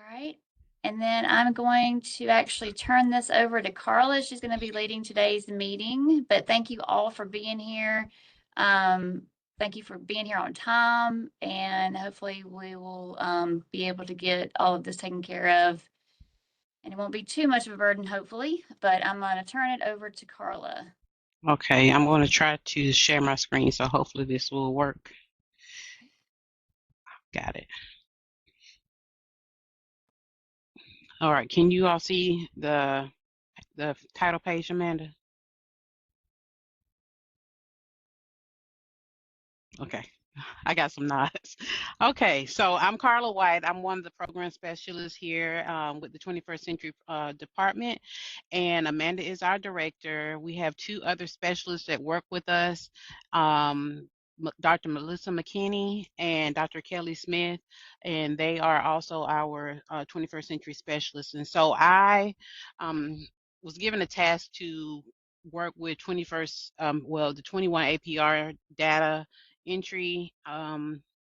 right. And then I'm going to actually turn this over to Carla. She's going to be leading today's meeting, but thank you all for being here. Thank you for being here on time, and hopefully we will be able to get all of this taken care of, and it won't be too much of a burden, hopefully, but I'm going to turn it over to Carla. Okay, I'm going to try to share my screen, so hopefully this will work. Got it. All right, can you all see the title page, Amanda? Okay, I got some nods. Okay, so I'm Carla White. I'm one of the program specialists here with the 21st Century Department, and Amanda is our director. We have two other specialists that work with us, Dr. Melissa McKinney and Dr. Kelly Smith, and they are also our 21st Century specialists. And so I was given a task to work with the 21 APR data entry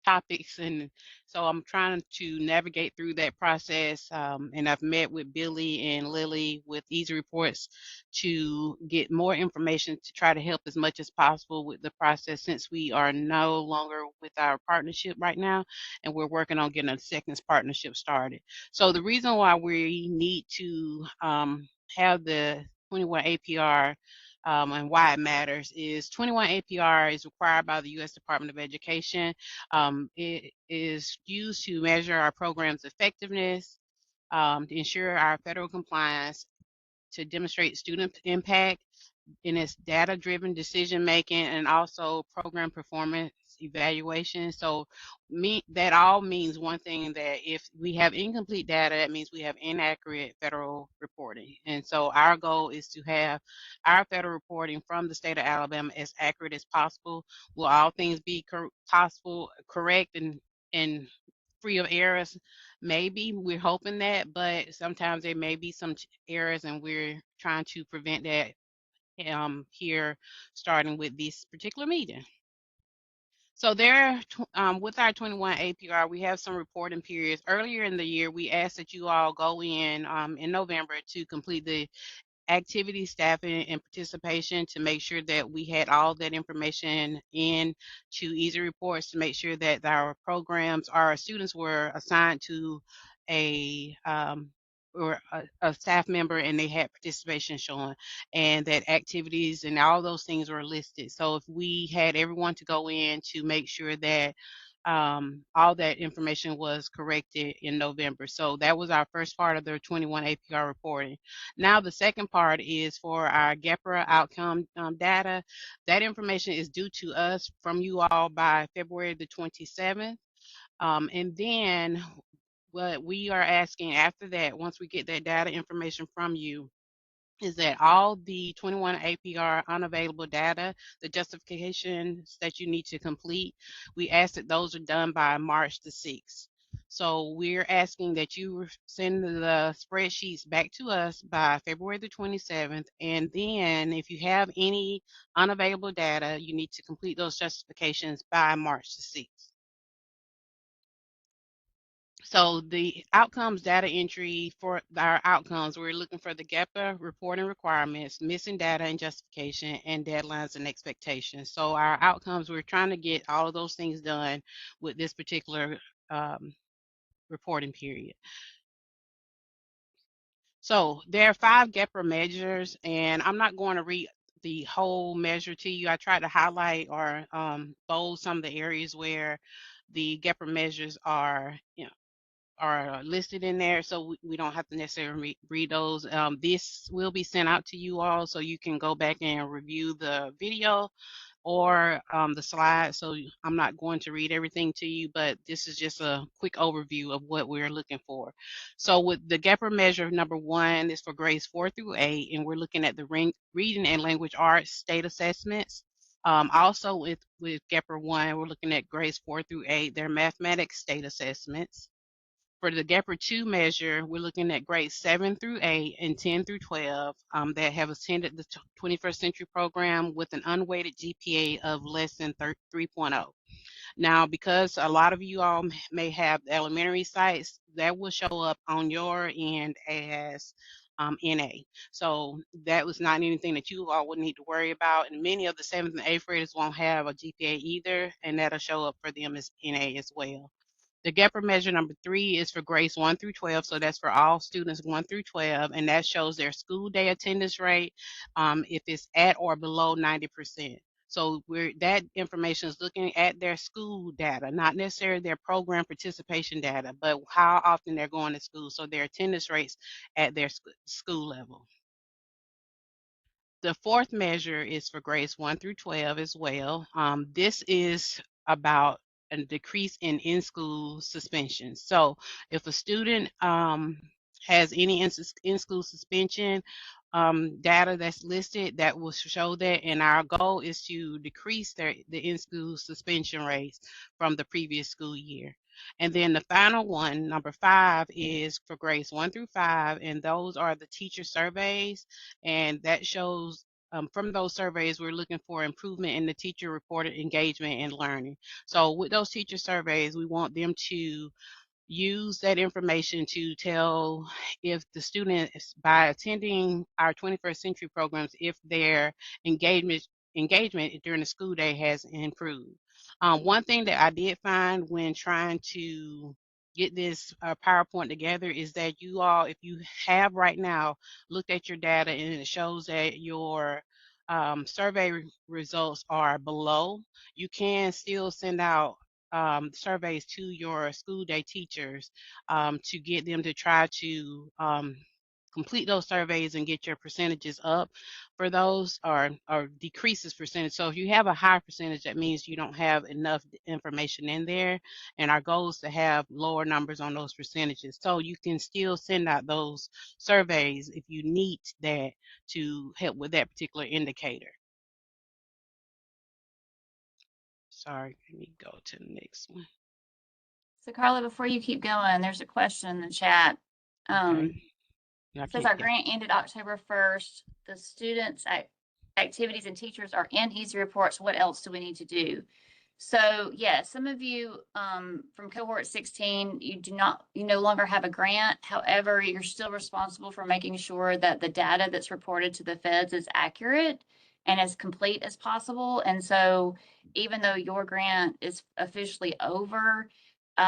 topics, and so I'm trying to navigate through that process, and I've met with Billy and Lily with EZReports to get more information to try to help as much as possible with the process, since we are no longer with our partnership right now and we're working on getting a second partnership started. So the reason why we need to have the 21 APR and why it matters is 21 APR is required by the U.S. Department of Education. It is used to measure our program's effectiveness, to ensure our federal compliance, to demonstrate student impact in its data-driven decision making, and also program performance evaluation. So that all means one thing, that if we have incomplete data, that means we have inaccurate federal reporting. And so our goal is to have our federal reporting from the state of Alabama as accurate as possible. Will all things be correct and free of errors? Maybe. We're hoping that, but sometimes there may be some errors, and we're trying to prevent that here, starting with this particular meeting. So with our 21 APR, we have some reporting periods. Earlier in the year, we asked that you all go in November to complete the activity, staffing, and participation, to make sure that we had all that information in to EZReports, to make sure that our students were assigned to a staff member and they had participation showing, and that activities and all those things were listed. So if we had everyone to go in to make sure that all that information was corrected in November. So that was our first part of the 21 APR reporting. Now the second part is for our GPRA outcome data. That information is due to us from you all by February the 27th. And then what we are asking after that, once we get that data information from you, is that all the 21 APR unavailable data, the justifications that you need to complete, we ask that those are done by March the 6th. So we're asking that you send the spreadsheets back to us by February the 27th. And then if you have any unavailable data, you need to complete those justifications by March the 6th. So the outcomes data entry for our outcomes, we're looking for the GPRA reporting requirements, missing data and justification, and deadlines and expectations. So our outcomes, we're trying to get all of those things done with this particular reporting period. So there are 5 GPRA measures, and I'm not going to read the whole measure to you. I tried to highlight or bold some of the areas where the GPRA measures are listed in there, so we don't have to necessarily read those. This will be sent out to you all, so you can go back and review the video or the slides. So I'm not going to read everything to you, but this is just a quick overview of what we're looking for. So with the GPRA measure number 1 is for grades 4 through 8, and we're looking at the reading and language arts state assessments. Also with GPRA 1, we're looking at grades 4 through 8, their mathematics state assessments. For the GPRA 2 measure, we're looking at grades 7 through 8 and 10 through 12 that have attended the 21st Century program with an unweighted GPA of less than 3.0. Now, because a lot of you all may have elementary sites, that will show up on your end as NA. So that was not anything that you all would need to worry about. And many of the 7th and 8th graders won't have a GPA either, and that'll show up for them as NA as well. The GPRA measure number 3 is for grades 1 through 12, so that's for all students 1 through 12, and that shows their school day attendance rate if it's at or below 90%. So that information is looking at their school data, not necessarily their program participation data, but how often they're going to school, so their attendance rates at their school level. The 4th measure is for grades 1 through 12 as well. This is about a decrease in in-school suspensions. So if a student has any in-school suspension data that's listed, that will show that, and our goal is to decrease the in-school suspension rates from the previous school year. And then the final one, number 5, is for grades 1 through 5, and those are the teacher surveys, and that shows from those surveys, we're looking for improvement in the teacher reported engagement and learning. So with those teacher surveys, we want them to use that information to tell if the students, by attending our 21st Century programs, if their engagement during the school day has improved. One thing that I did find when trying to get this PowerPoint together is that you all, if you have right now looked at your data and it shows that your survey results are below, you can still send out surveys to your school day teachers to get them to try to complete those surveys and get your percentages up for those, or decreases percentage. So if you have a high percentage, that means you don't have enough information in there, and our goal is to have lower numbers on those percentages. So you can still send out those surveys if you need that to help with that particular indicator. Sorry, let me go to the next one. So Carla, before you keep going, there's a question in the chat. Okay. It says our grant ended October 1st. The students' activities and teachers are in EZReports. What else do we need to do? So yeah, some of you from cohort 16, you no longer have a grant. However, you're still responsible for making sure that the data that's reported to the feds is accurate and as complete as possible. And so even though your grant is officially over,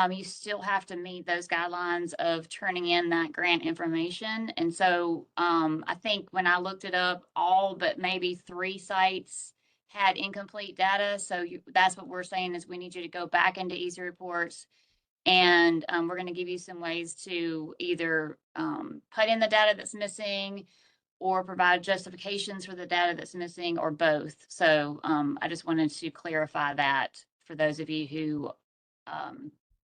you still have to meet those guidelines of turning in that grant information. And so I think when I looked it up, all but maybe 3 sites had incomplete data. So that's what we're saying is we need you to go back into EZReports, and we're going to give you some ways to either put in the data that's missing or provide justifications for the data that's missing, or both. So I just wanted to clarify that for those of you who,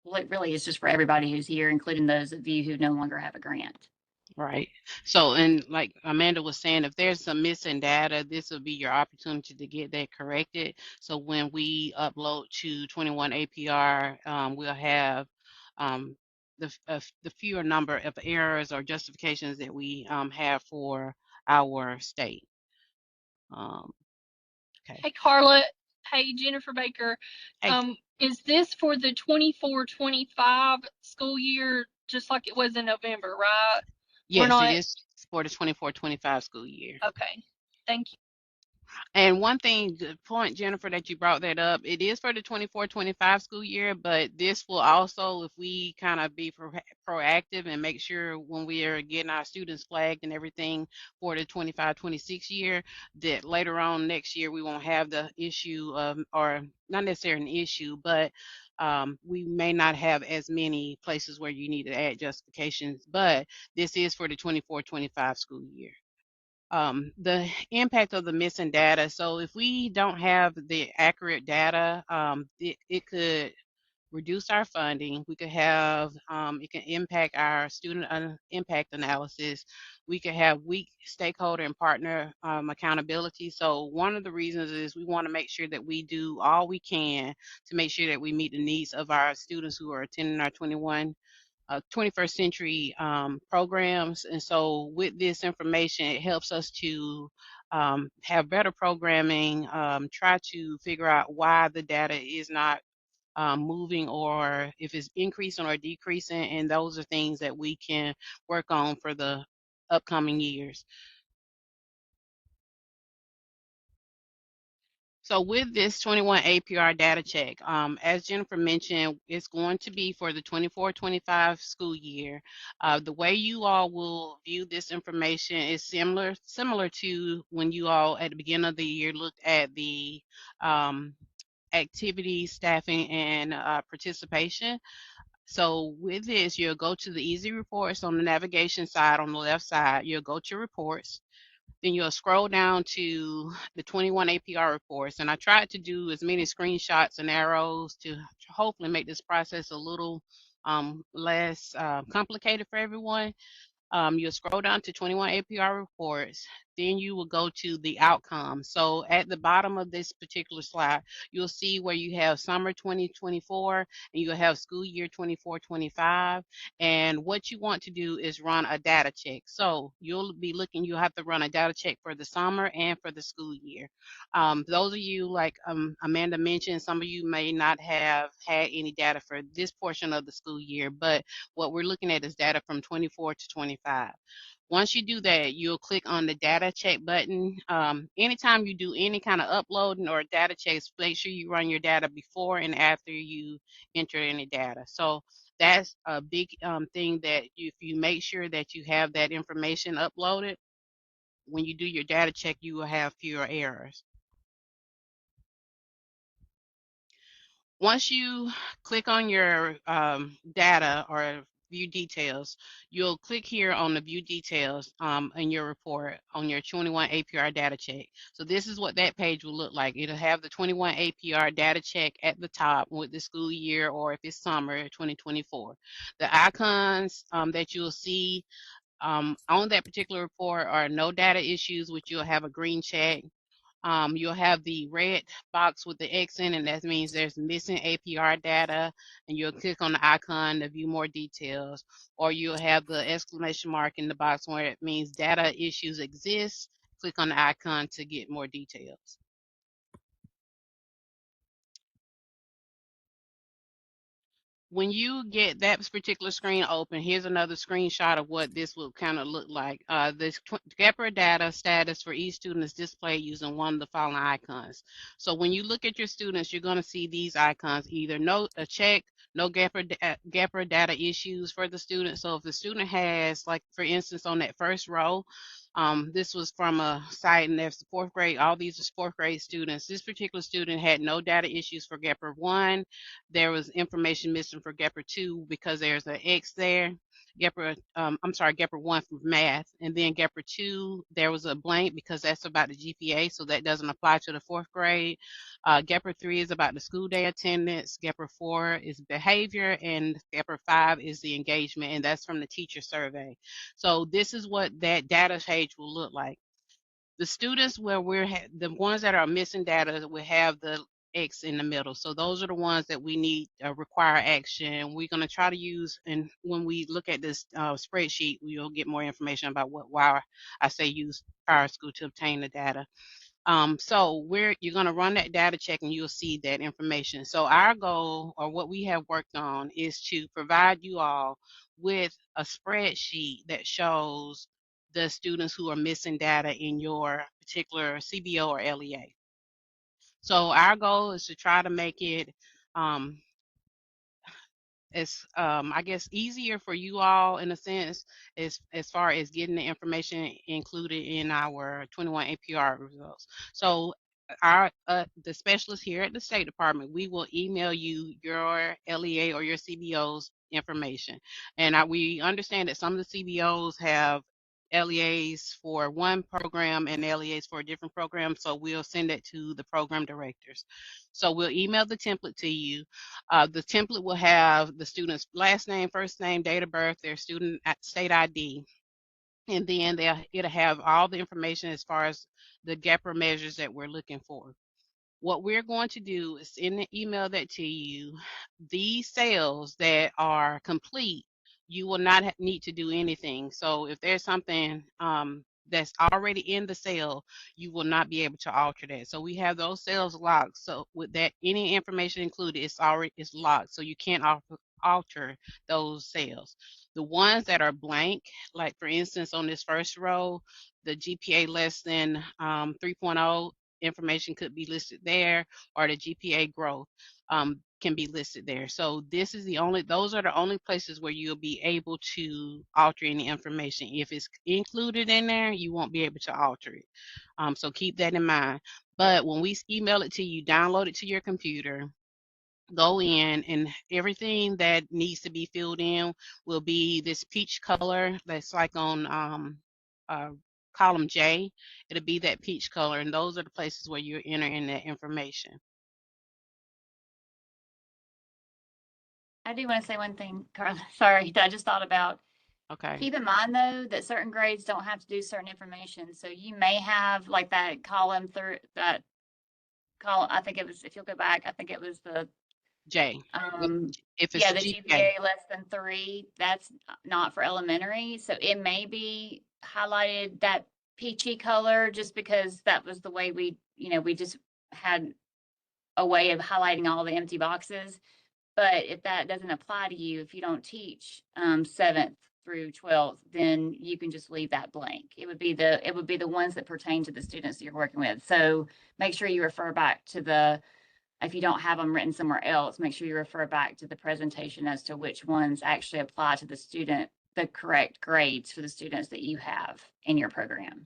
well, it really is just for everybody who's here, including those of you who no longer have a grant. Right. So, and like Amanda was saying, if there's some missing data, this will be your opportunity to get that corrected. So when we upload to 21 APR, we'll have the fewer number of errors or justifications that we have for our state. Okay. Hey, Carla. Hey, Jennifer Baker. Hey. Is this for the 24-25 school year, just like it was in November, right? Yes, it is for the 24-25 school year. Okay. Thank you. And one thing, good point, Jennifer, that you brought that up. It is for the 24-25 school year, but this will also, if we kind of be proactive and make sure when we are getting our students flagged and everything for the 25-26 year, that later on next year we won't have the issue of, or not necessarily an issue, but we may not have as many places where you need to add justifications. But this is for the 24-25 school year. The impact of the missing data. So if we don't have the accurate data, it could reduce our funding. We could have, it can impact our student impact analysis. We could have weak stakeholder and partner accountability. So one of the reasons is we want to make sure that we do all we can to make sure that we meet the needs of our students who are attending our 21 21st century programs. And so with this information, it helps us to have better programming, try to figure out why the data is not moving, or if it's increasing or decreasing. And those are things that we can work on for the upcoming years. So with this 21 APR data check, as Jennifer mentioned, it's going to be for the 24-25 school year. The way you all will view this information is similar to when you all at the beginning of the year looked at the activity, staffing, and participation. So with this, you'll go to the EZReports on the navigation side on the left side. You'll go to reports. Then you'll scroll down to the 21 APR reports. And I tried to do as many screenshots and arrows to hopefully make this process a little less complicated for everyone. You'll scroll down to 21 APR reports, then you will go to the outcomes. So at the bottom of this particular slide, you'll see where you have summer 2024 and you'll have school year 24-25. And what you want to do is run a data check. So you'll have to run a data check for the summer and for the school year. Those of you, like Amanda mentioned, some of you may not have had any data for this portion of the school year, but what we're looking at is data from 24 to 25. Once you do that, you'll click on the data check button. Anytime you do any kind of uploading or data checks, make sure you run your data before and after you enter any data. So that's a big thing, that if you make sure that you have that information uploaded, when you do your data check, you will have fewer errors. Once you click on your data or view details, you'll click here on the view details in your report on your 21 APR data check. So this is what that page will look like. It'll have the 21 APR data check at the top with the school year, or if it's summer 2024. The icons that you'll see on that particular report are no data issues, which you'll have a green check. You'll have the red box with the X in, and that means there's missing APR data, and you'll click on the icon to view more details, or you'll have the exclamation mark in the box where it means data issues exist. Click on the icon to get more details. When you get that particular screen open, here's another screenshot of what this will kind of look like. This GPRA data status for each student is displayed using one of the following icons. So when you look at your students, you're going to see these icons: either a check, no GPRA data issues for the student. So if the student has, like for instance, on that first row, this was from a site, and there's the fourth grade. All these are fourth grade students. This particular student had no data issues for GPRA 1. There was information missing for GPRA 2 because there's an X there. GPRA 1 for math, and then GPRA 2, there was a blank because that's about the GPA, so that doesn't apply to the fourth grade. GPRA 3 is about the school day attendance. GPRA 4 is behavior, and GPRA 5 is the engagement, and that's from the teacher survey. So this is what that data page will look like. The students where the ones that are missing data will have the X in the middle. So those are the ones that we need require action. We're going to try to use, and when we look at this spreadsheet, we'll get more information about why I say use prior school to obtain the data. So you're going to run that data check, and you'll see that information. So our goal, or what we have worked on, is to provide you all with a spreadsheet that shows the students who are missing data in your particular CBO or LEA. So our goal is to try to make it it's I guess easier for you all, in a sense, as far as getting the information included in our 21 APR results. So our the specialists here at the State Department, we will email you your LEA or your CBO's information. And we understand that some of the CBOs have LEAs for one program and LEAs for a different program, so we'll send it to the program directors. So we'll email the template to you. The template will have the student's last name, first name, date of birth, their student state ID, and then it'll have all the information as far as the GPRA measures that we're looking for. What we're going to do is email that to you. These cells that are complete you will not need to do anything. So if there's something that's already in the cell, you will not be able to alter that. So we have those cells locked. So with that, any information included, it's locked. So you can't alter those cells. The ones that are blank, like for instance on this first row, the GPA less than 3.0 information could be listed there, or the GPA growth can be listed there. So those are the only places where you'll be able to alter any information. If it's included in there, you won't be able to alter it. So keep that in mind. But when we email it to you, download it to your computer, go in, and everything that needs to be filled in will be this peach color that's like on column J. It'll be that peach color, and those are the places where you're entering that information. I do want to say one thing, Carla. Sorry, that I just thought about. Okay. Keep in mind though that certain grades don't have to do certain information. So you may have like that column through that column. I think it was, if you'll go back, I think it was the J. If it's yeah, the GPA. GPA less than 3. That's not for elementary. So it may be highlighted that peachy color just because that was the way we just had a way of highlighting all the empty boxes. But if that doesn't apply to you, if you don't teach 7th through 12th, then you can just leave that blank. It would be the ones that pertain to the students that you're working with. So make sure you refer back to if you don't have them written somewhere else, make sure you refer back to the presentation as to which ones actually apply to the correct grades for the students that you have in your program.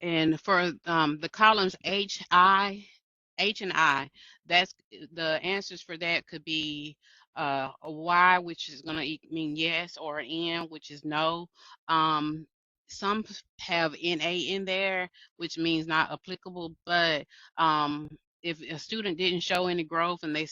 And for the columns H and I, that's the answers for that could be a Y, which is going to mean yes, or an N, which is no. Some have NA in there, which means not applicable, but if a student didn't show any growth and they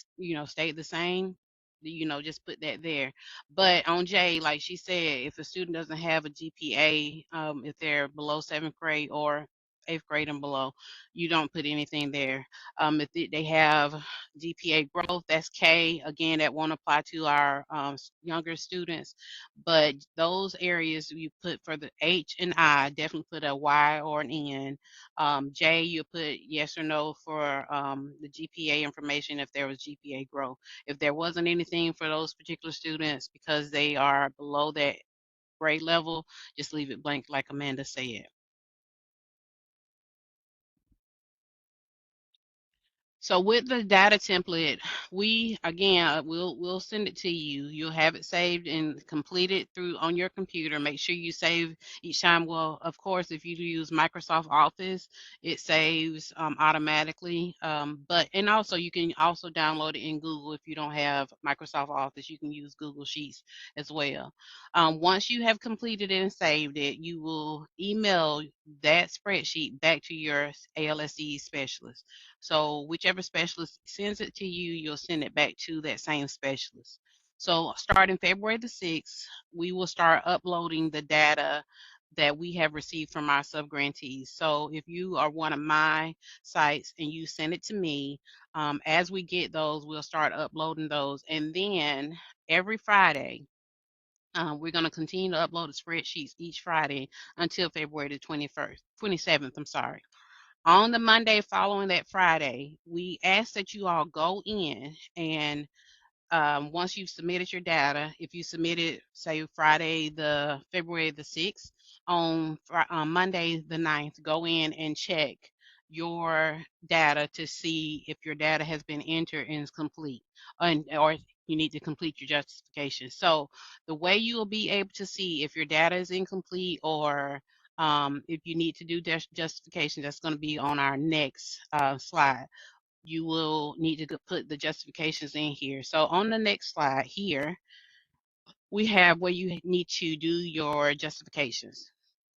stayed the same, just put that there. But on J, like she said, if a student doesn't have a GPA, if they're below 7th grade or 8th grade and below, you don't put anything there. If they have GPA growth, that's K. Again, that won't apply to our younger students, but those areas you put for the H and I, definitely put a Y or an N. J, you put yes or no for the GPA information if there was GPA growth. If there wasn't anything for those particular students because they are below that grade level, just leave it blank like Amanda said. So with the data template, we'll send it to you. You'll have it saved and completed on your computer. Make sure you save each time. Well, of course, if you use Microsoft Office, it saves automatically. And also you can also download it in Google. If you don't have Microsoft Office, you can use Google Sheets as well. Once you have completed it and saved it, you will email that spreadsheet back to your ALSE specialist. So whichever specialist sends it to you, you'll send it back to that same specialist. So starting February the 6th, we will start uploading the data that we have received from our subgrantees. So if you are one of my sites and you send it to me, as we get those, we'll start uploading those. And then every Friday, we're going to continue to upload the spreadsheets each Friday until February the 27th, I'm sorry. On the Monday following that Friday, we ask that you all go in and once you've submitted your data, if you submitted, say, Friday, February the 6th, on Monday the 9th, go in and check your data to see if your data has been entered and is complete, or you need to complete your justification. So the way you will be able to see if your data is incomplete or if you need to do justification, that's going to be on our next slide. You will need to put the justifications in here. So on the next slide here, we have where you need to do your justifications.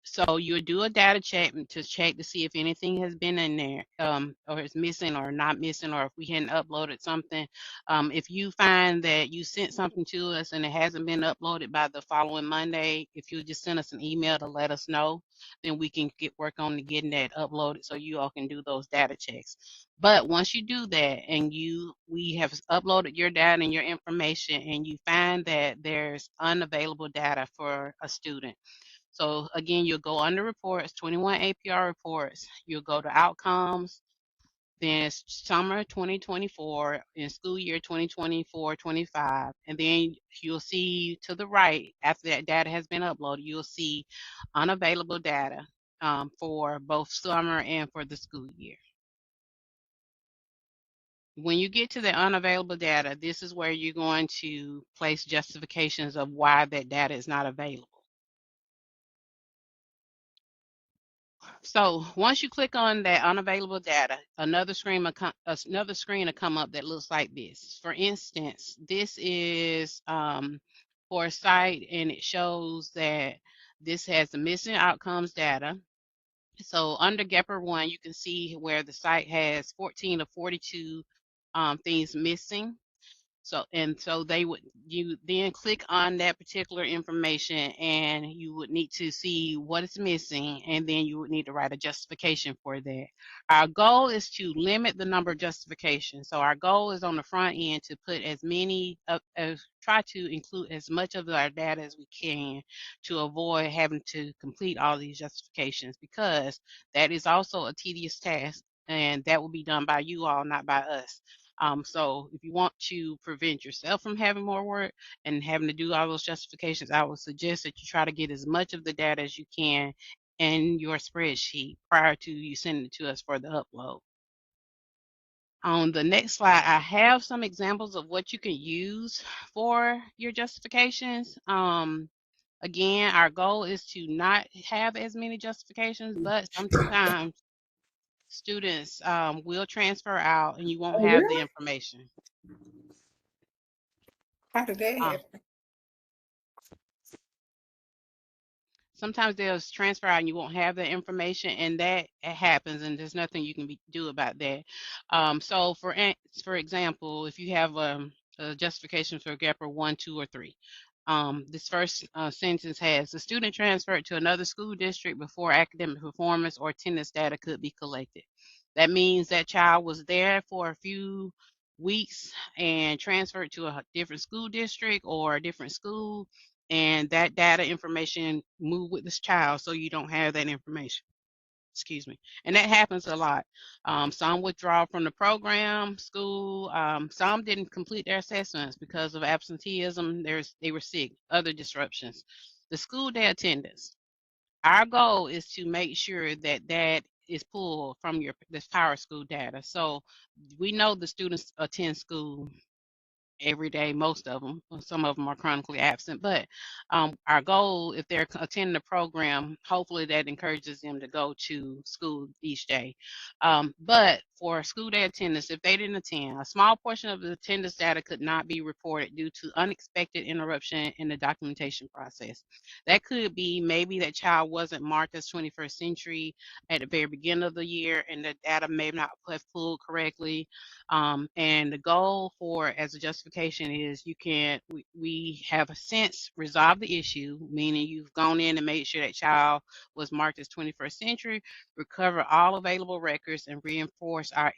So you'll do a data check to check to see if anything has been in there, or is missing or not missing, or if we hadn't uploaded something. If you find that you sent something to us and it hasn't been uploaded by the following Monday, if you just send us an email to let us know, then we can work on getting that uploaded so you all can do those data checks. But once you do that and we have uploaded your data and your information and you find that there's unavailable data for a student, so again, you'll go under reports, 21 APR reports, you'll go to outcomes, then summer 2024 and school year 2024-25, and then you'll see to the right, after that data has been uploaded, you'll see unavailable data for both summer and for the school year. When you get to the unavailable data, this is where you're going to place justifications of why that data is not available. So once you click on that unavailable data, another screen will come up that looks like this. For instance, this is for a site, and it shows that this has the missing outcomes data. So under GPRA 1, you can see where the site has 14 of 42 things missing. So you then click on that particular information, and you would need to see what is missing, and then you would need to write a justification for that. Our goal is to limit the number of justifications. So our goal is on the front end to put as many try to include as much of our data as we can to avoid having to complete all these justifications, because that is also a tedious task, and that will be done by you all, not by us. So if you want to prevent yourself from having more work and having to do all those justifications, I would suggest that you try to get as much of the data as you can in your spreadsheet prior to you sending it to us for the upload. On the next slide, I have some examples of what you can use for your justifications. Again, our goal is to not have as many justifications, but sometimes students will transfer out and you won't Oh, have the really? information. How did that happen? Sometimes they'll transfer out and you won't have the information, and that happens, and there's nothing you can do about that. So for example, if you have a justification for GPRA 1, 2, or 3, this first sentence has the student transferred to another school district before academic performance or attendance data could be collected. That means that child was there for a few weeks and transferred to a different school district or a different school, and that data information moved with this child, so you don't have that information. Excuse me. And that happens a lot. Some withdraw from the program, school. Some didn't complete their assessments because of absenteeism. They were sick, other disruptions. The school day attendance. Our goal is to make sure that that is pulled from this Power School data. So we know the students attend school every day, most of them. Some of them are chronically absent, but our goal, if they're attending the program, hopefully that encourages them to go to school each day. But for school day attendance, if they didn't attend, a small portion of the attendance data could not be reported due to unexpected interruption in the documentation process. That could be maybe that child wasn't marked as 21st century at the very beginning of the year, and the data may not have pulled correctly. And the goal for as a justification is we have since resolved the issue, meaning you've gone in and made sure that child was marked as 21st century, recover all available records, and reinforce our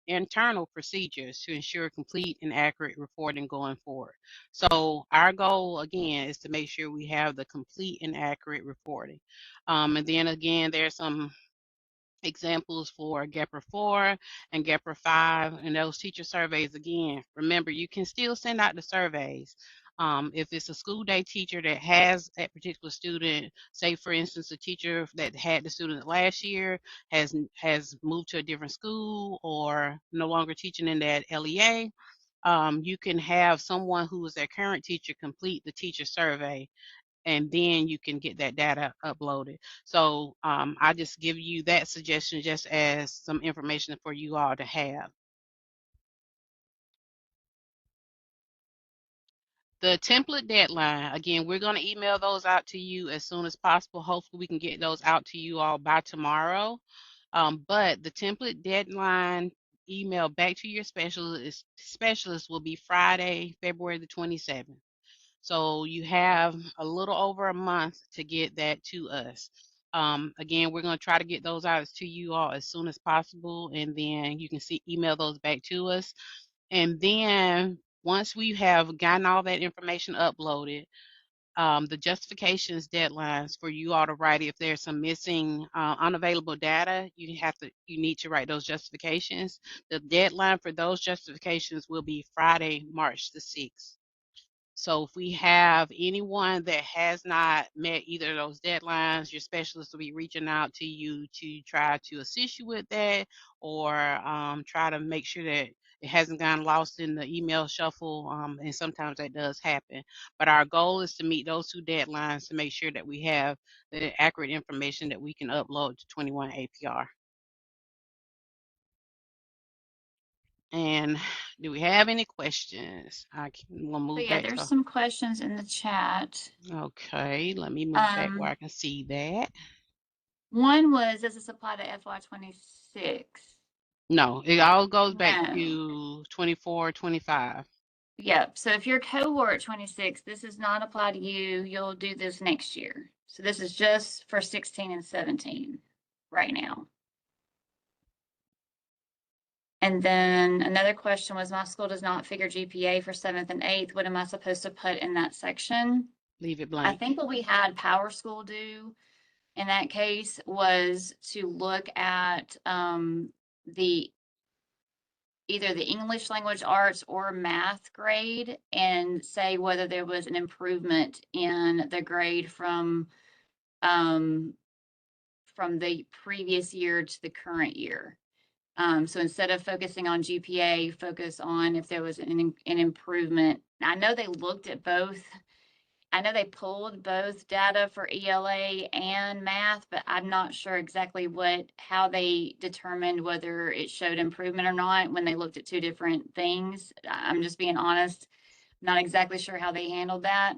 internal procedures to ensure complete and accurate reporting going forward. So our goal again is to make sure we have the complete and accurate reporting. And then again, there's some examples for GPRA 4 and GPRA 5 and those teacher surveys. Again, remember, you can still send out the surveys. If it's a school day teacher that has that particular student, say for instance, a teacher that had the student last year has moved to a different school or no longer teaching in that LEA, you can have someone who is their current teacher complete the teacher survey, and then you can get that data uploaded. So I just give you that suggestion just as some information for you all to have. The template deadline, again, we're going to email those out to you as soon as possible. Hopefully we can get those out to you all by tomorrow. But the template deadline email back to your specialist will be Friday, February the 27th. So you have a little over a month to get that to us. Again, we're going to try to get those out to you all as soon as possible, and then you can email those back to us. And then once we have gotten all that information uploaded, the justifications deadlines for you all to write, if there's some missing unavailable data, you need to write those justifications. The deadline for those justifications will be Friday, March the 6th. So if we have anyone that has not met either of those deadlines, your specialist will be reaching out to you to try to assist you with that, or try to make sure that it hasn't gotten lost in the email shuffle, and sometimes that does happen. But our goal is to meet those two deadlines to make sure that we have the accurate information that we can upload to 21 APR. And do we have any questions? We'll move Yeah, back there's to. some questions in the chat. Okay, let me move back where I can see that. One was, does this apply to FY26? No, it all goes back No. to 24, 25. Yep. So if you're cohort 26, this does not apply to you. You'll do this next year. So this is just for 16 and 17 right now. And then another question was, my school does not figure GPA for 7th and 8th. What am I supposed to put in that section? Leave it I blank. think what we had Power School do in that case was to look at either the English language arts or math grade and say whether there was an improvement in the grade from the previous year to the current year. So instead of focusing on GPA, focus on if there was an improvement. I know they looked at both. I know they pulled both data for ELA and math, but I'm not sure exactly how they determined whether it showed improvement or not when they looked at two different things. I'm just being honest. Not exactly sure how they handled that.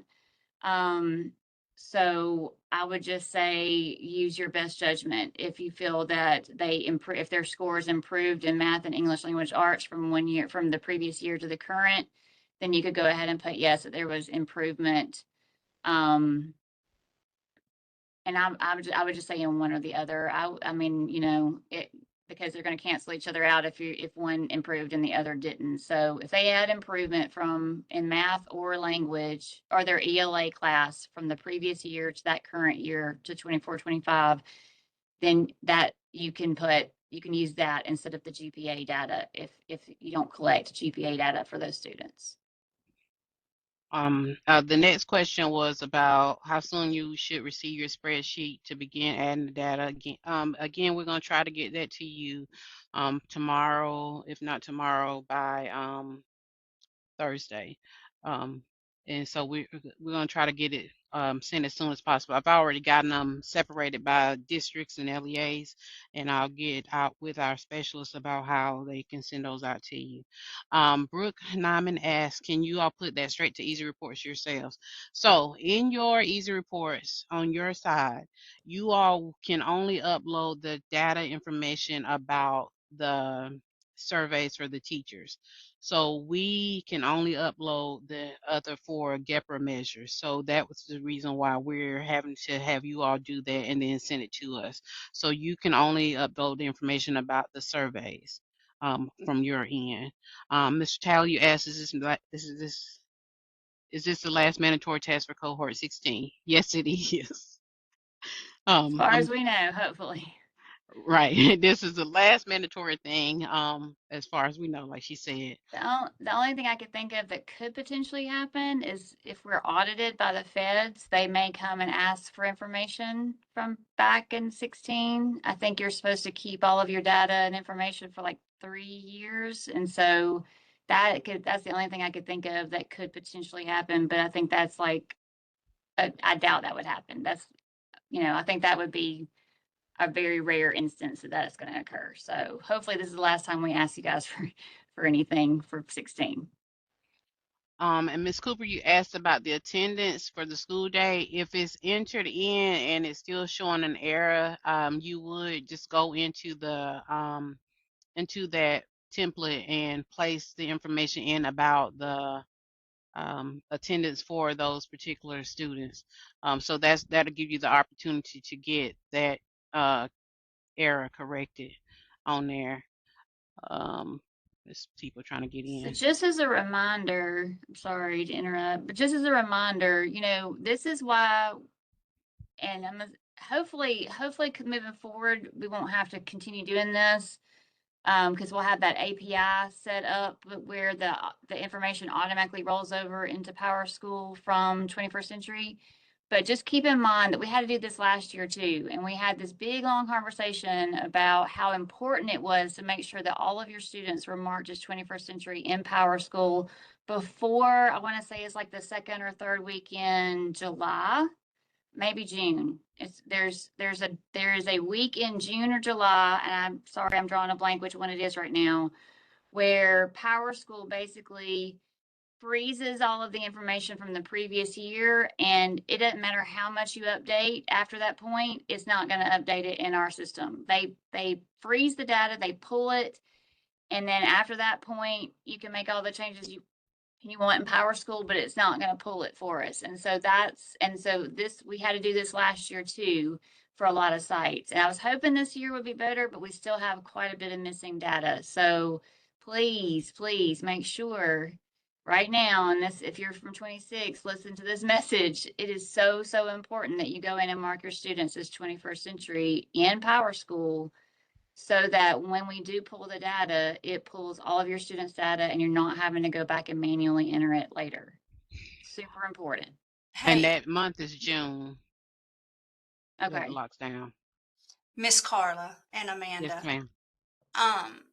So I would just say use your best judgment. If you feel that if their scores improved in math and English language arts from the previous year to the current, then you could go ahead and put yes, that there was improvement. And I would just say in one or the other. I mean, because they're going to cancel each other out if one improved and the other didn't. So if they had improvement in math or language or their ELA class from the previous year to that current year to 24, 25, then that you can use that instead of the GPA data if you don't collect GPA data for those students. The next question was about how soon you should receive your spreadsheet to begin adding the data. Again, we're going to try to get that to you tomorrow, if not tomorrow, by Thursday. And so we're going to try to get it sent as soon as possible. I've already gotten them separated by districts and LEAs, and I'll get out with our specialists about how they can send those out to you. Brooke Nyman asked, can you all put that straight to EZReports yourselves? So in your EZReports on your side, you all can only upload the data information about the surveys for the teachers. So we can only upload the other 4 GPRA measures. So that was the reason why we're having to have you all do that and then send it to us. So you can only upload the information about the surveys from your end. Mr. Talley, you asked, is this the last mandatory test for cohort 16? Yes, it is. As far as we know, hopefully. Right. This is the last mandatory thing, as far as we know, like she said. The only thing I could think of that could potentially happen is if we're audited by the feds, they may come and ask for information from back in 16. I think you're supposed to keep all of your data and information for like 3 years. And so that's the only thing I could think of that could potentially happen. But I think that's I doubt that would happen. I think that would be a very rare instance that is going to occur. So hopefully this is the last time we ask you guys for anything for 16. And Ms. Cooper, you asked about the attendance for the school day. If it's entered in and it's still showing an error, you would just go into that template and place the information in about the attendance for those particular students. So that'll give you the opportunity to get that error corrected on there. There's people trying to get So in. just as a reminder, I'm sorry to interrupt, but just as a reminder, this is why, and hopefully moving forward, we won't have to continue doing this. Because we'll have that API set up where the information automatically rolls over into PowerSchool from 21st Century. But just keep in mind that we had to do this last year too. And we had this big long conversation about how important it was to make sure that all of your students were marked as 21st Century in PowerSchool before, I want to say it's like the second or third week in July, maybe June. There is a week in June or July, and I'm sorry, I'm drawing a blank which one it is right now, where PowerSchool basically freezes all of the information from the previous year, and it doesn't matter how much you update after that point, it's not going to update it in our system. They freeze the data, they pull it, and then after that point, you can make all the changes you want in PowerSchool, but it's not going to pull it for us. And so we had to do this last year too for a lot of sites. And I was hoping this year would be better, but we still have quite a bit of missing data. So please make sure right now, and this, if you're from 26, listen to this message. It is so important that you go in and mark your students as 21st Century in PowerSchool, so that when we do pull the data, it pulls all of your students' data and you're not having to go back and manually enter it later. Super important. And Hey, that month is June. That Okay. locks down. Miss Carla and Yes, Amanda, ma'am.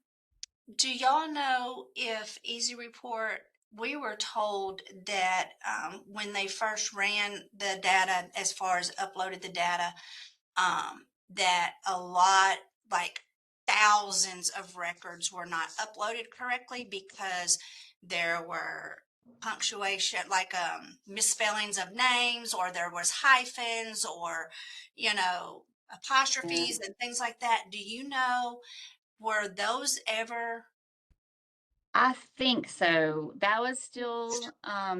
do y'all know if EZReport, we were told that when they first ran the data, as far as uploaded the data, that a lot, like thousands of records were not uploaded correctly because there were punctuation, like misspellings of names, or there was hyphens, or apostrophes and things like that. Do you know, were those ever? I think so. That was still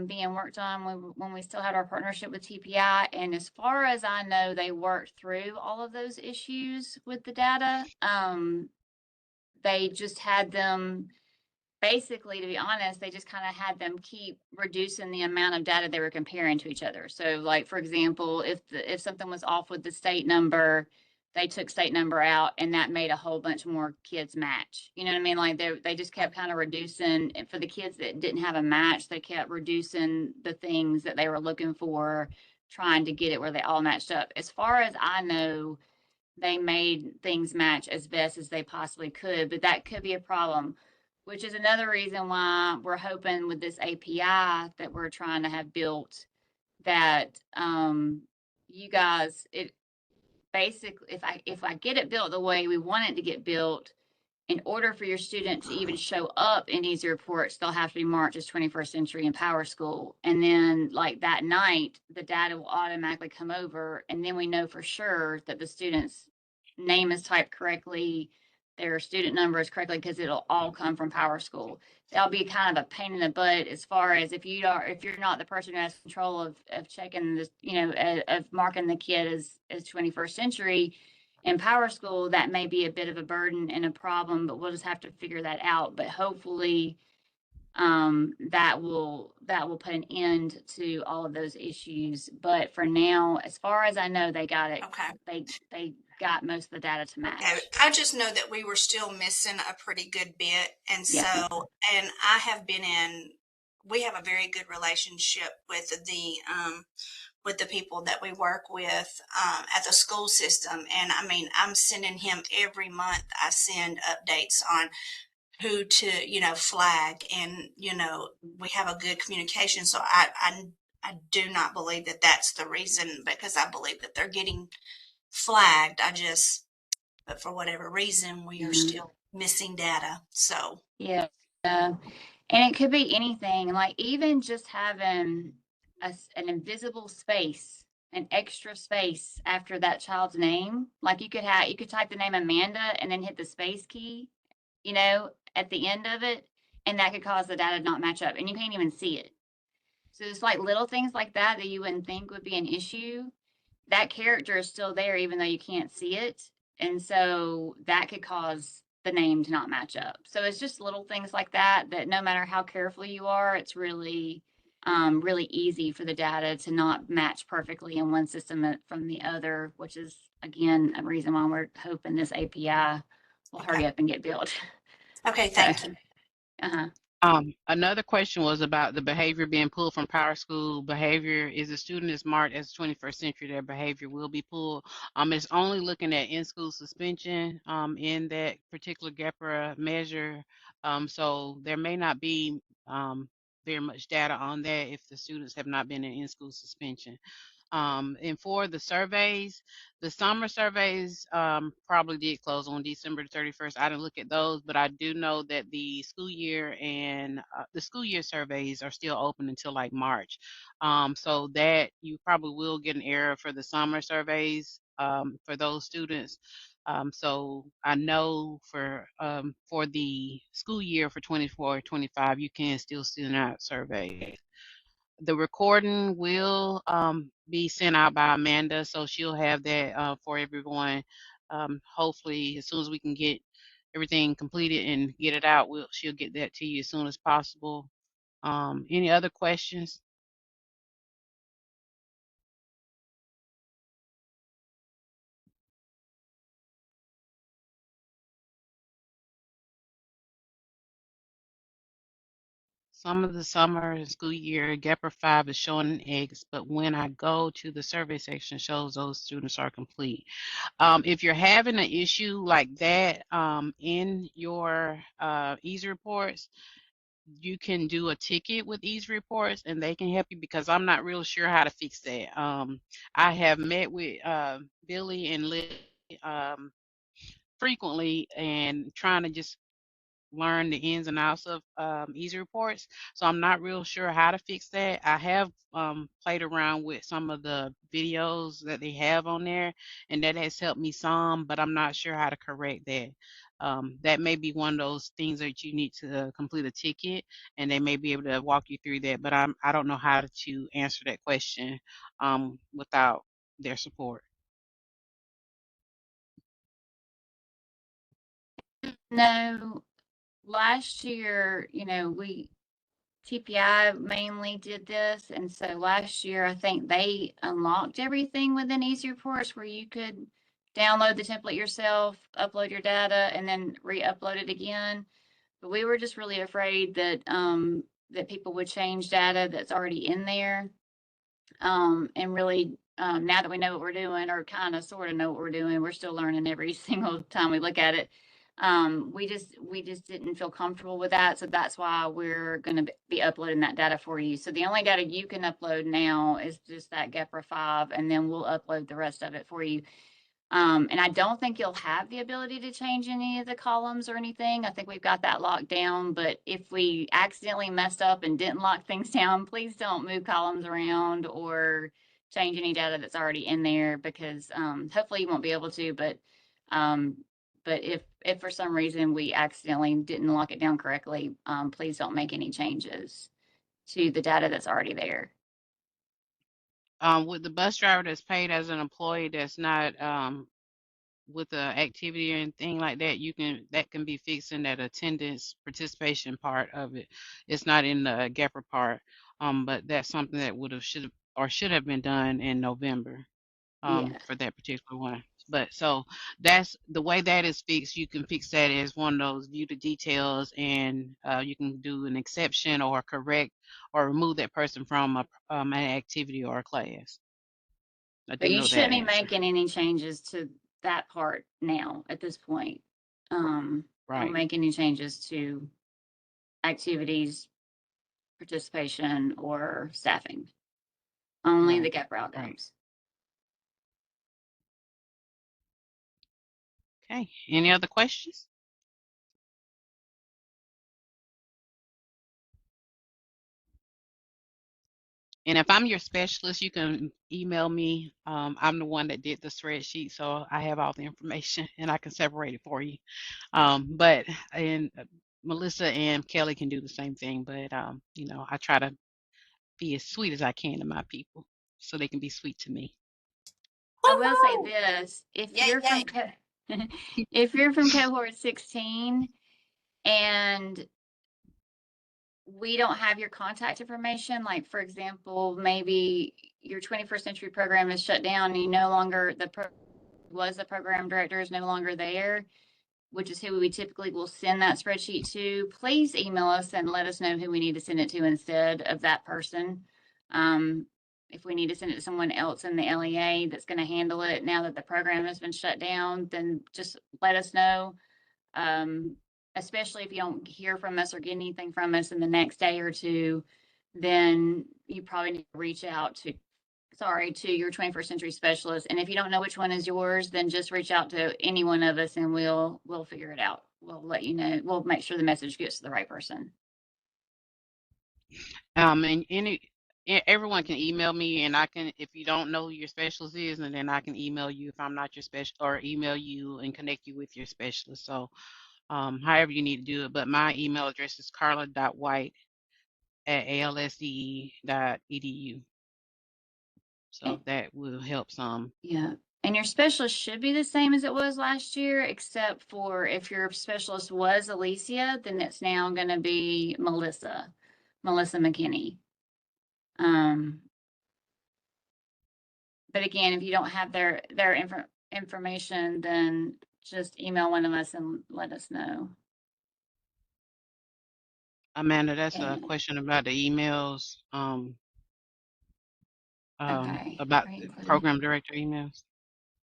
being worked on when we still had our partnership with TPI. And as far as I know, they worked through all of those issues with the data. They just had them, basically, to be honest, they just kind of had them keep reducing the amount of data they were comparing to each other. So, like, for example, if something was off with the state number, they took state number out, and that made a whole bunch more kids match. You know what I mean? Like, they just kept kind of reducing. And for the kids that didn't have a match, they kept reducing the things that they were looking for, trying to get it where they all matched up. As far as I know, they made things match as best as they possibly could, but that could be a problem, which is another reason why we're hoping with this API that we're trying to have built, that you guys, it basically, if I get it built the way we want it to get built, in order for your student to even show up in EZReports, they'll have to be marked as 21st Century in PowerSchool. And then, like, that night, the data will automatically come over, and then we know for sure that the student's name is typed correctly, their student number is correctly, because it'll all come from PowerSchool. That'll be kind of a pain in the butt as far as if you're not the person who has control of checking this, of marking the kid as 21st Century in PowerSchool. That may be a bit of a burden and a problem, but we'll just have to figure that out. But hopefully, that will put an end to all of those issues. But for now, as far as I know, they got it. Okay. They got most of the data to match. Okay. I just know that we were still missing a pretty good bit. And Yeah. so, and I have been we have a very good relationship with the people that we work with at the school system. And I mean, I'm sending him every month. I send updates on who to, flag, and, we have a good communication. So I do not believe that that's the reason, because I believe that they're getting flagged. But for whatever reason, we are still missing data. So Yeah. And it could be anything, like even just having an invisible space, an extra space after that child's name. Like you could type the name Amanda and then hit the space key, at the end of it, and that could cause the data to not match up, and you can't even see it. So it's like little things like that you wouldn't think would be an issue. That character is still there even though you can't see it. And so that could cause the name to not match up. So it's just little things like that no matter how careful you are, it's really really easy for the data to not match perfectly in one system from the other, which is again a reason why we're hoping this API will hurry up and get built. Okay, So, thank you. Another question was about the behavior being pulled from PowerSchool behavior. Is a student is marked as 21st century, their behavior will be pulled. It's only looking at in-school suspension in that particular GPRA measure. So there may not be very much data on that if the students have not been in-school suspension. And for the surveys, the summer surveys probably did close on December 31st. I didn't look at those, but I do know that the school year and the school year surveys are still open until like March. So that you probably will get an error for the summer surveys for those students. So I know for the school year for 24-25, you can still send out surveys. The recording will be sent out by Amanda, so she'll have that for everyone. Hopefully, as soon as we can get everything completed and get it out, she'll get that to you as soon as possible. Any other questions? Some of the summer and school year, GPRA 5 is showing an X, but when I go to the survey section, it shows those students are complete. If you're having an issue like that in your EZReports, you can do a ticket with EZReports and they can help you because I'm not real sure how to fix that. I have met with Billy and Liz frequently and trying to just learn the ins and outs of EZReports. So I'm not real sure how to fix that. I have played around with some of the videos that they have on there, and that has helped me some, but I'm not sure how to correct that. That may be one of those things that you need to complete a ticket, and they may be able to walk you through that. But I don't know how to answer that question without their support. No, last year, TPI mainly did this, and so last year I think they unlocked everything within EZReports where you could download the template yourself, upload your data, and then re-upload it again. But we were just really afraid that people would change data that's already in there. And really, now that we know what we're doing, or kind of sort of know what we're doing, we're still learning every single time we look at it. We just didn't feel comfortable with that, so that's why we're going to be uploading that data for you. So the only data you can upload now is just that GPRA 5, and then we'll upload the rest of it for you. And I don't think you'll have the ability to change any of the columns or anything. I think we've got that locked down, but if we accidentally messed up and didn't lock things down, please don't move columns around or change any data that's already in there, because hopefully you won't be able to, but if for some reason we accidentally didn't lock it down correctly, please don't make any changes to the data that's already there. With the bus driver that's paid as an employee that's not with the activity or anything like that, that can be fixed in that attendance participation part of it. It's not in the GPRA part, but that's something that should have been done in November Yeah. for that particular one. But so that's the way that is fixed. You can fix that as one of those view the details, and you can do an exception or correct or remove that person from an activity or a class. I But do you know that shouldn't be answer. making any changes to that part now at this point. Don't Right. make any changes to activities, participation, or staffing. Only the Right. GPRA outcomes. Okay. Any other questions? And if I'm your specialist, you can email me. I'm the one that did the spreadsheet, so I have all the information and I can separate it for you. But and Melissa and Kelly can do the same thing. But you know, I try to be as sweet as I can to my people, so they can be sweet to me. I will say this: if Yay, you're from if you're from cohort 16 and we don't have your contact information, like for example, maybe your 21st century program is shut down and you no longer the program director is no longer there, which is who we typically will send that spreadsheet to, please email us and let us know who we need to send it to instead of that person. If we need to send it to someone else in the LEA that's going to handle it now that the program has been shut down, then just let us know. Especially if you don't hear from us or get anything from us in the next day or two, then you probably need to reach out to your 21st century specialist. And if you don't know which one is yours, then just reach out to any one of us and we'll figure it out. We'll let you know. We'll make sure the message gets to the right person. And everyone can email me, and I can, if you don't know who your specialist is, and then I can email you if I'm not your specialist, or email you and connect you with your specialist. So however you need to do it. But my email address is carla.white@alsde.edu. So that will help some. Yeah. And your specialist should be the same as it was last year, except for if your specialist was Alicia, then it's now going to be Melissa McKinney. But again, if you don't have their information, then just email one of us and let us know. Amanda, that's a question about the emails. Okay. About the program director emails.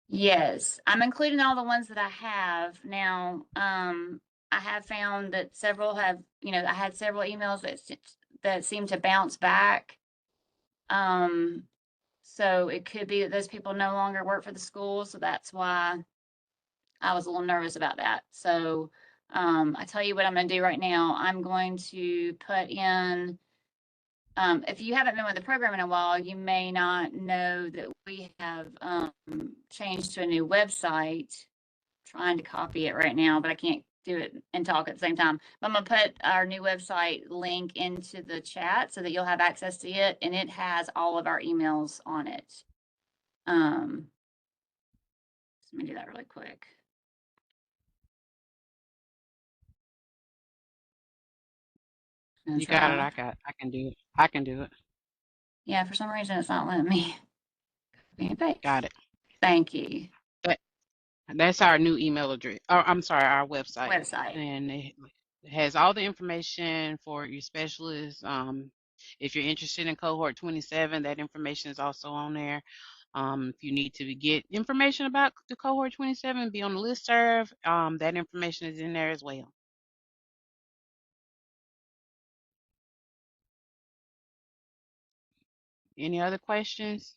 Yes, I'm including all the ones that I have now. I have found that several have, I had several emails that seem to bounce back. So it could be that those people no longer work for the school, so that's why I was a little nervous about that. So I tell you what I'm going to do right now. I'm going to put in, if you haven't been with the program in a while, you may not know that we have changed to a new website. I'm trying to copy it right now, but I can't do it and talk at the same time. I'm going to put our new website link into the chat so that you'll have access to it, and it has all of our emails on it. Let me do that really quick. You got it. I can do it. I can do it. Yeah, for some reason it's not letting me copy and paste. Got it. Thank you. That's our new email address. Oh, I'm sorry, our website. Website. And it has all the information for your specialists. If you're interested in cohort 27, that information is also on there. If you need to get information about the cohort 27, be on the listserv, that information is in there as well. Any other questions?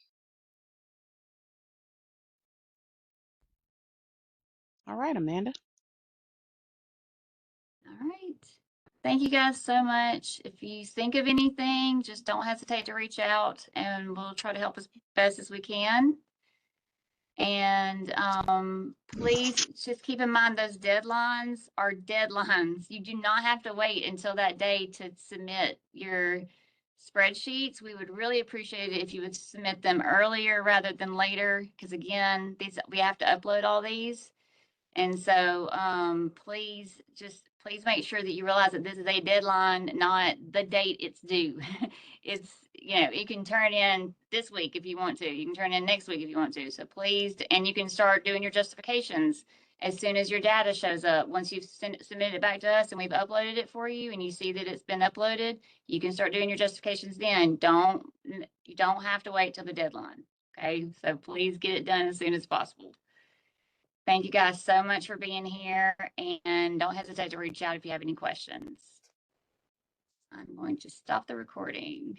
All right, Amanda. All right. Thank you guys so much. If you think of anything, just don't hesitate to reach out and we'll try to help as best as we can. And please just keep in mind those deadlines are deadlines. You do not have to wait until that day to submit your spreadsheets. We would really appreciate it if you would submit them earlier rather than later, because again, we have to upload all these. And so please make sure that you realize that this is a deadline, not the date it's due. It's, you can turn in this week if you want to. You can turn in next week if you want to. So please, and you can start doing your justifications as soon as your data shows up. Once you've submitted it back to us and we've uploaded it for you and you see that it's been uploaded, you can start doing your justifications then. You don't have to wait till the deadline. Okay, so please get it done as soon as possible. Thank you guys so much for being here, and don't hesitate to reach out if you have any questions. I'm going to stop the recording.